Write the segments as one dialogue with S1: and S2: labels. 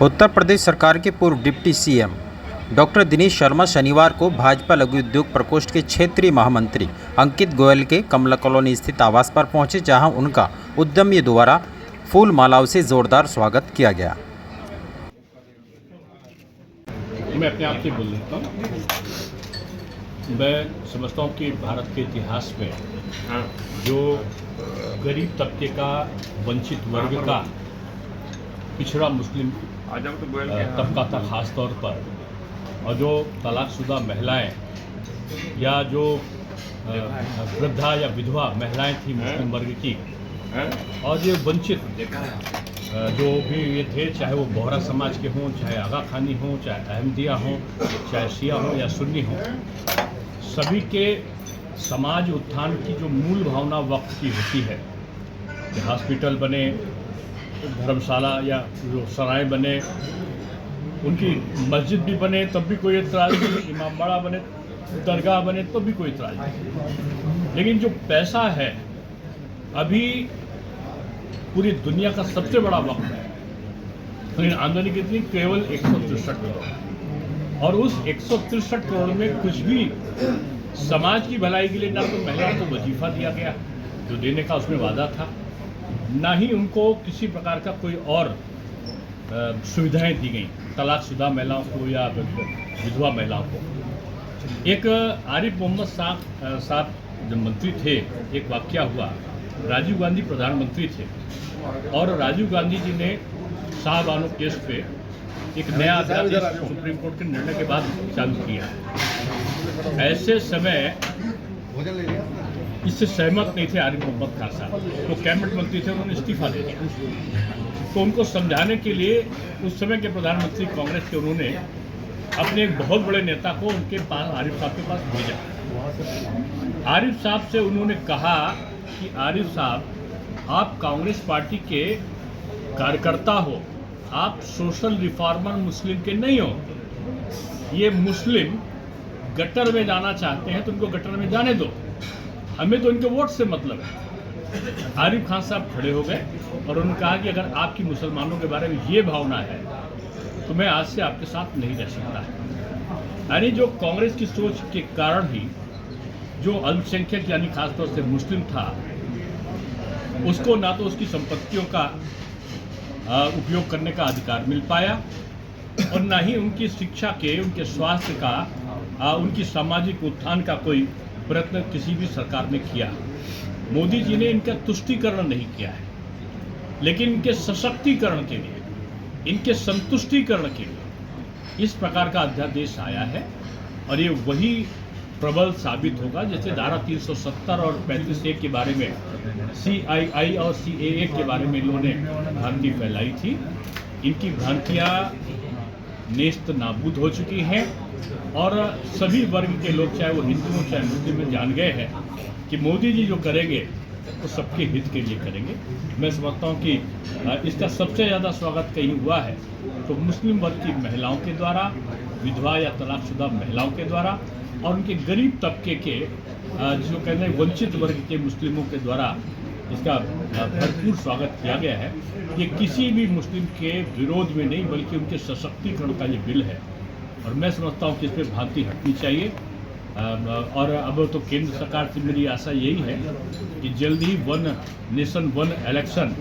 S1: उत्तर प्रदेश सरकार के पूर्व deputy CM doctor Dinesh Sharma शनिवार को भाजपा लघु उद्योग प्रकोष्ठ के क्षेत्रीय महामंत्री अंकित गोयल के कमला कॉलोनी स्थित आवास पर पहुंचे, जहां उनका उद्यमियों द्वारा फूल मालाओं से जोरदार स्वागत किया गया।
S2: मैं अपने आप से बोल लेता हूँ। मैं समझता हूँ कि भारत के इतिहास में जो गरीब तबके का, वंचित वर्ग का, पिछड़ा मुस्लिम तबका था खास तौर पर, और जो तलाकशुदा महिलाएं या जो वृद्धा या विधवा महिलाएं थी मुस्लिम वर्ग की, और ये वंचित जो भी ये थे, चाहे वो बोहरा समाज के हों, चाहे आगा खानी हों, चाहे अहमदिया हों, चाहे शिया हों या सुन्नी हों, सभी के समाज उत्थान की जो मूल भावना वक्त की होती है कि हॉस्पिटल बने, धर्मशाला या जो सराय बने, उनकी मस्जिद भी बने तब भी कोई एतराज़ नहीं, इमामबाड़ा बने, दरगाह बने तब भी कोई एतराज़ नहीं। लेकिन जो पैसा है, अभी पूरी दुनिया का सबसे बड़ा वक्त है, लेकिन आमदनी कितनी? केवल 163 करोड़। और उस 163 करोड़ में कुछ भी समाज की भलाई के लिए ना तो महिलाओं को वजीफा दिया गया जो देने का उसमें वादा था, ना ही उनको किसी प्रकार का कोई और सुविधाएं दी गई तलाकशुदा महिलाओं को या विधवा महिलाओं को। एक आरिफ मोहम्मद साहब जब मंत्री थे, एक वाकया हुआ। राजीव गांधी प्रधानमंत्री थे और राजीव गांधी जी ने शाहबानो केस पे एक नया अध्यादेश सुप्रीम कोर्ट के निर्णय के बाद चालू किया। ऐसे समय इससे सहमत नहीं थे आरिफ मोहम्मद खान साहब, तो कैबिनेट मंत्री थे, उन्होंने इस्तीफा दे दिया। तो उनको समझाने के लिए उस समय के प्रधानमंत्री कांग्रेस के, उन्होंने अपने एक बहुत बड़े नेता को उनके पास, आरिफ साहब के पास भेजा। आरिफ साहब से उन्होंने कहा कि आरिफ साहब, आप कांग्रेस पार्टी के कार्यकर्ता हो, आप सोशल रिफॉर्मर मुस्लिम के नहीं हो। ये मुस्लिम गटर में जाना चाहते हैं तो उनको गटर में जाने दो, हमें तो इनके वोट से मतलब है। आरिफ खान साहब खड़े हो गए और उन्होंने कहा कि अगर आपकी मुसलमानों के बारे में ये भावना है तो मैं आज से आपके साथ नहीं रह सकता। यानी जो कांग्रेस की सोच के कारण ही जो अल्पसंख्यक यानी खासतौर से मुस्लिम था, उसको ना तो उसकी संपत्तियों का उपयोग करने का अधिकार मिल पाया और ना ही उनकी शिक्षा के, उनके स्वास्थ्य का, उनकी सामाजिक उत्थान का कोई प्रयत्न किसी भी सरकार ने किया। मोदी जी ने इनका तुष्टीकरण नहीं किया है, लेकिन इनके सशक्तिकरण के लिए, इनके संतुष्टिकरण के लिए इस प्रकार का अध्यादेश आया है। और ये वही प्रबल साबित होगा जैसे धारा 370 और 35A के बारे में, CII और CAA के बारे में इन्होंने भ्रांति फैलाई थी। इनकी भ्रांतियाँ नेस्त नाबूद हो चुकी हैं और सभी वर्ग के लोग, चाहे वो हिंदू हो चाहे मुस्लिम में, जान गए हैं कि मोदी जी जो करेंगे वो सबके हित के लिए करेंगे। मैं समझता हूँ कि इसका सबसे ज़्यादा स्वागत कहीं हुआ है तो मुस्लिम वर्ग की महिलाओं के द्वारा, विधवा या तलाकशुदा महिलाओं के द्वारा, और उनके गरीब तबके के, जिसको कहते हैं वंचित वर्ग के मुस्लिमों के द्वारा इसका भरपूर स्वागत किया गया है। ये किसी भी मुस्लिम के विरोध में नहीं, बल्कि उनके सशक्तिकरण का ये बिल है और मैं समझता हूँ कि इस पर भ्रांति हटनी चाहिए। और अब तो केंद्र सरकार से मेरी आशा यही है कि जल्द ही वन नेशन वन इलेक्शन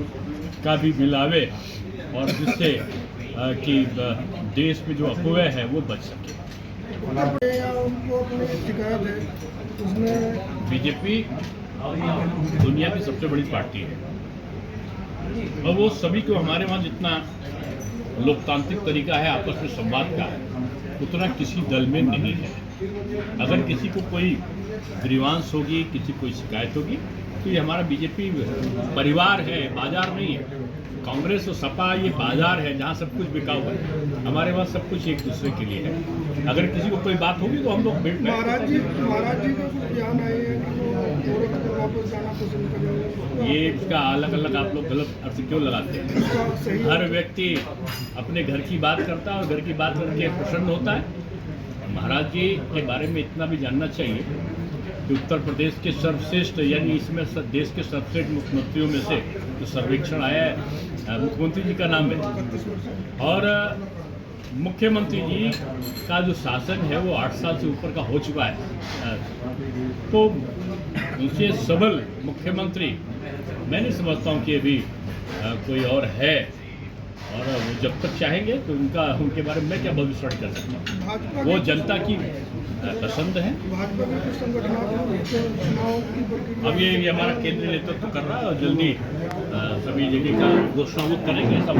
S2: का भी बिल आवे और जिससे कि देश में जो अफवाह है वो बच सके। बीजेपी दुनिया की सबसे बड़ी पार्टी है और वो सभी को, हमारे वहाँ जितना लोकतांत्रिक तरीका है आपस में संवाद का, उतना किसी दल में नहीं है। अगर किसी को कोई ग्रीवांस होगी, किसी को कोई शिकायत होगी, तो ये हमारा बीजेपी परिवार है, बाजार नहीं है। कांग्रेस और सपा ये बाजार है जहाँ सब कुछ बिका हुआ है। हमारे पास सब कुछ एक दूसरे के लिए है। अगर किसी को कोई बात होगी तो हम लोग बैठ
S3: महाराज जी का बयान आए हैं कि वो औरत को वापस जाना पसंद करेंगे।
S2: ये इसका अलग अलग आप लोग गलत अर्थ क्यों लगाते हैं? हर व्यक्ति अपने घर की बात करता है और घर की बात करके प्रसन्न होता है। महाराज जी के बारे में इतना भी जानना चाहिए कि उत्तर प्रदेश के सर्वश्रेष्ठ यानी इसमें देश के सर्वश्रेष्ठ मुख्यमंत्रियों में से जो सर्वेक्षण आया है मुख्यमंत्री जी का नाम है और मुख्यमंत्री जी का जो शासन है वो 8 साल से ऊपर का हो चुका है। तो उनसे सबल मुख्यमंत्री मैं नहीं समझता हूँ कि अभी कोई और है और वो जब तक चाहेंगे तो उनके बारे में मैं क्या भविष्यवाणी कर सकता हूँ। वो जनता की पसंद है।
S3: भाजपा के कुछ संगठनों चुनाव की प्रक्रिया
S2: अब ये हमारा केंद्रीय नेतृत्व कर रहा है और जल्दी सभी जगह का घोषणा वो करेंगे सब।